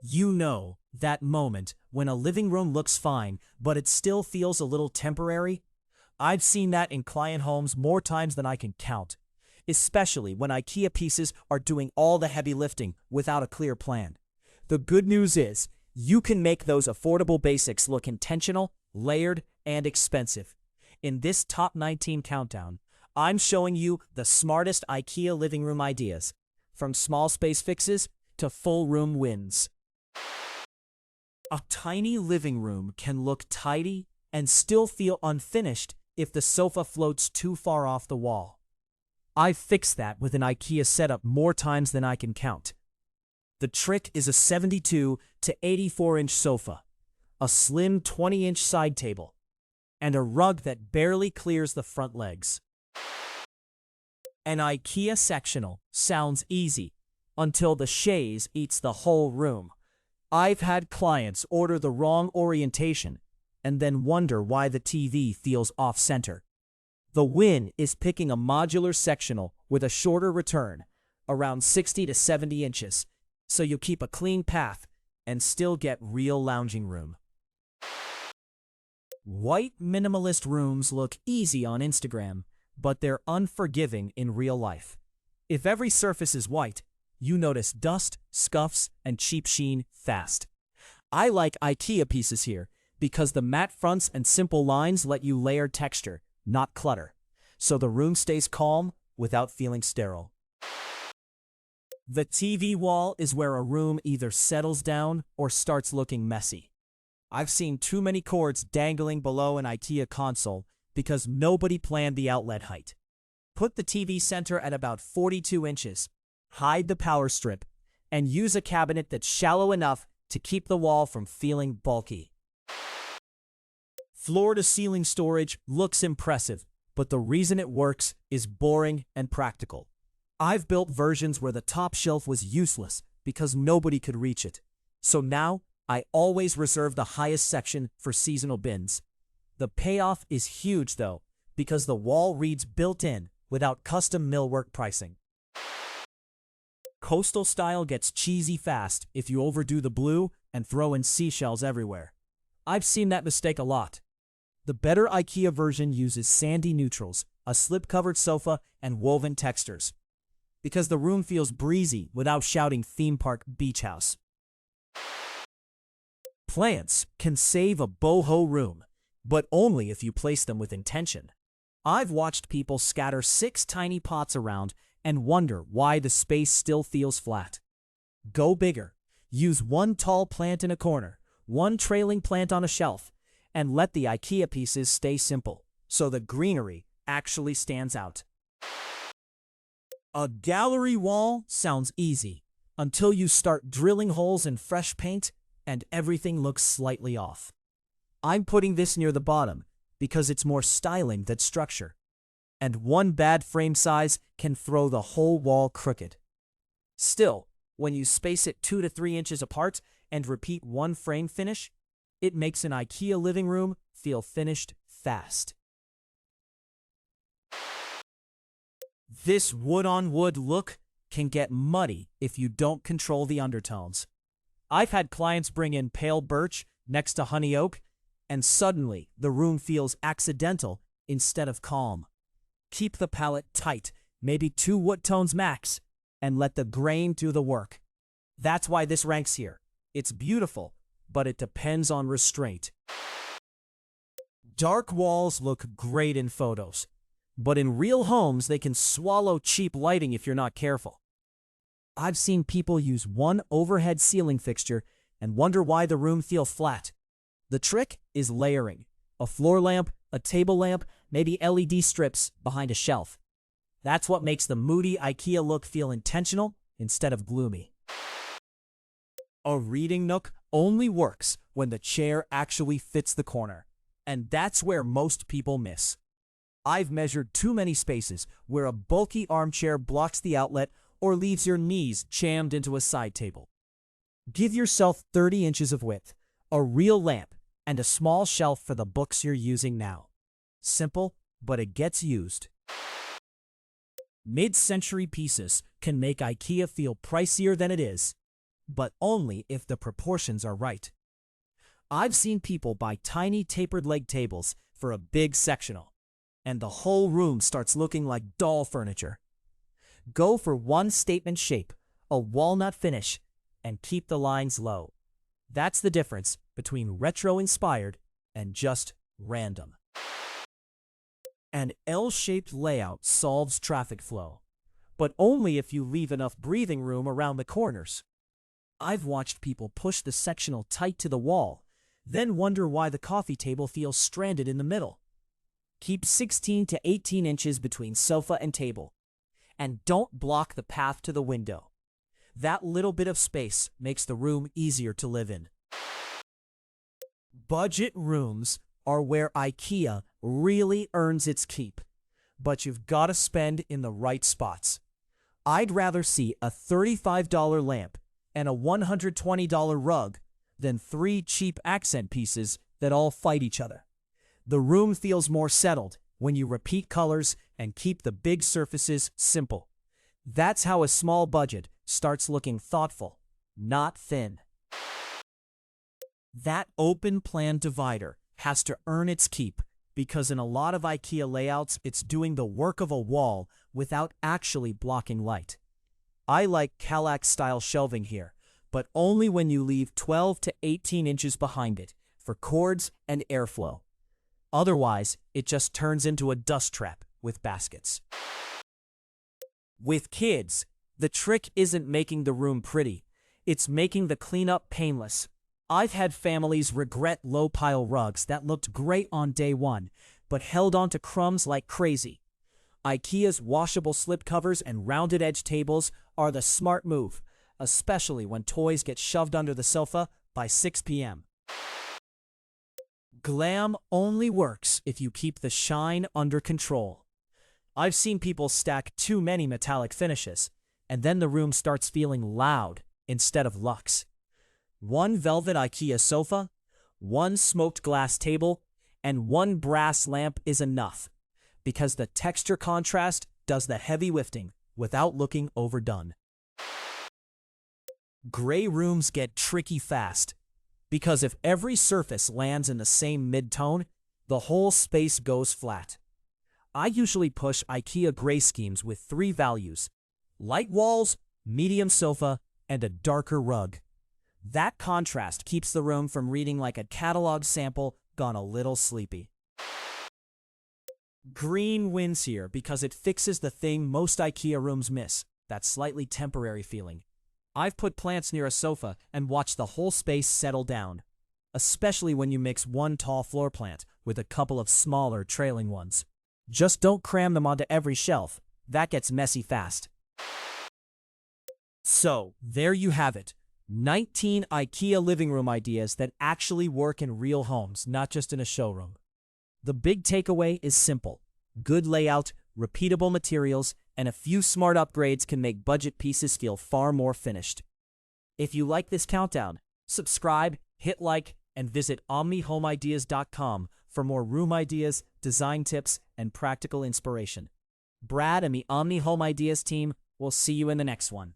You know, that moment when a living room looks fine, but it still feels a little temporary? I've seen that in client homes more times than I can count, especially when IKEA pieces are doing all the heavy lifting without a clear plan. The good news is, you can make those affordable basics look intentional, layered, and expensive. In this Top 19 countdown, I'm showing you the smartest IKEA living room ideas, from small space fixes to full room wins. A tiny living room can look tidy and still feel unfinished if the sofa floats too far off the wall. I've fixed that with an IKEA setup more times than I can count. The trick is a 72 to 84-inch sofa, a slim 20-inch side table, and a rug that barely clears the front legs. An IKEA sectional sounds easy until the chaise eats the whole room. I've had clients order the wrong orientation and then wonder why the TV feels off-center. The win is picking a modular sectional with a shorter return, around 60 to 70 inches, so you keep a clean path and still get real lounging room. White minimalist rooms look easy on Instagram, but they're unforgiving in real life. If every surface is white, you notice dust, scuffs, and cheap sheen fast. I like IKEA pieces here because the matte fronts and simple lines let you layer texture, not clutter, so the room stays calm without feeling sterile. The TV wall is where a room either settles down or starts looking messy. I've seen too many cords dangling below an IKEA console because nobody planned the outlet height. Put the TV center at about 42 inches, hide the power strip, and use a cabinet that's shallow enough to keep the wall from feeling bulky. Floor-to-ceiling storage looks impressive, but the reason it works is boring and practical. I've built versions where the top shelf was useless because nobody could reach it. So now, I always reserve the highest section for seasonal bins. The payoff is huge though, because the wall reads built-in without custom millwork pricing. Coastal style gets cheesy fast if you overdo the blue and throw in seashells everywhere. I've seen that mistake a lot. The better IKEA version uses sandy neutrals, a slip-covered sofa, and woven textures, because the room feels breezy without shouting theme park beach house. Plants can save a boho room, but only if you place them with intention. I've watched people scatter 6 tiny pots around and wonder why the space still feels flat. Go bigger. Use one tall plant in a corner, one trailing plant on a shelf, and let the IKEA pieces stay simple, so the greenery actually stands out. A gallery wall sounds easy, until you start drilling holes in fresh paint and everything looks slightly off. I'm putting this near the bottom because it's more styling than structure, and one bad frame size can throw the whole wall crooked. Still, when you space it 2 to 3 inches apart and repeat one frame finish, it makes an IKEA living room feel finished fast. This wood-on-wood look can get muddy if you don't control the undertones. I've had clients bring in pale birch next to honey oak, and suddenly the room feels accidental instead of calm. Keep the palette tight, maybe 2 wood tones max, and let the grain do the work. That's why this ranks here. It's beautiful, but it depends on restraint. Dark walls look great in photos, but in real homes they can swallow cheap lighting if you're not careful. I've seen people use one overhead ceiling fixture and wonder why the room feels flat. The trick is layering. A floor lamp, a table lamp, maybe LED strips behind a shelf. That's what makes the Moody IKEA look feel intentional instead of gloomy. A reading nook only works when the chair actually fits the corner, and that's where most people miss. I've measured too many spaces where a bulky armchair blocks the outlet or leaves your knees jammed into a side table. Give yourself 30 inches of width, a real lamp, and a small shelf for the books you're using now. Simple, but it gets used. Mid-century pieces can make IKEA feel pricier than it is. but only if the proportions are right. I've seen people buy tiny tapered leg tables for a big sectional, and the whole room starts looking like doll furniture. Go for one statement shape, a walnut finish, and keep the lines low. That's the difference between retro-inspired and just random. An L-shaped layout solves traffic flow, but only if you leave enough breathing room around the corners. I've watched people push the sectional tight to the wall, then wonder why the coffee table feels stranded in the middle. Keep 16 to 18 inches between sofa and table, and don't block the path to the window. That little bit of space makes the room easier to live in. Budget rooms are where IKEA really earns its keep, but you've got to spend in the right spots. I'd rather see a $35 lamp and a $120 rug than 3 cheap accent pieces that all fight each other. The room feels more settled when you repeat colors and keep the big surfaces simple. That's how a small budget starts looking thoughtful, not thin. That open plan divider has to earn its keep because in a lot of IKEA layouts, it's doing the work of a wall without actually blocking light. I like Kallax-style shelving here, but only when you leave 12 to 18 inches behind it for cords and airflow. Otherwise, it just turns into a dust trap with baskets. With kids, the trick isn't making the room pretty, it's making the cleanup painless. I've had families regret low-pile rugs that looked great on day one, but held onto crumbs like crazy. IKEA's washable slipcovers and rounded-edge tables are the smart move, especially when toys get shoved under the sofa by 6 p.m. Glam only works if you keep the shine under control. I've seen people stack too many metallic finishes, and then the room starts feeling loud instead of luxe. One velvet IKEA sofa, one smoked glass table, and one brass lamp is enough, because the texture contrast does the heavy lifting without looking overdone. Gray rooms get tricky fast, because if every surface lands in the same mid-tone, the whole space goes flat. I usually push IKEA gray schemes with 3 values: light walls, medium sofa, and a darker rug. That contrast keeps the room from reading like a catalog sample gone a little sleepy. Green wins here because it fixes the thing most IKEA rooms miss, that slightly temporary feeling. I've put plants near a sofa and watched the whole space settle down, especially when you mix one tall floor plant with a couple of smaller trailing ones. Just don't cram them onto every shelf. That gets messy fast. So, there you have it. 19 IKEA living room ideas that actually work in real homes, not just in a showroom. The big takeaway is simple. Good layout, repeatable materials, and a few smart upgrades can make budget pieces feel far more finished. If you like this countdown, subscribe, hit like, and visit OmniHomeIdeas.com for more room ideas, design tips, and practical inspiration. Brad and the Omni Home Ideas team will see you in the next one.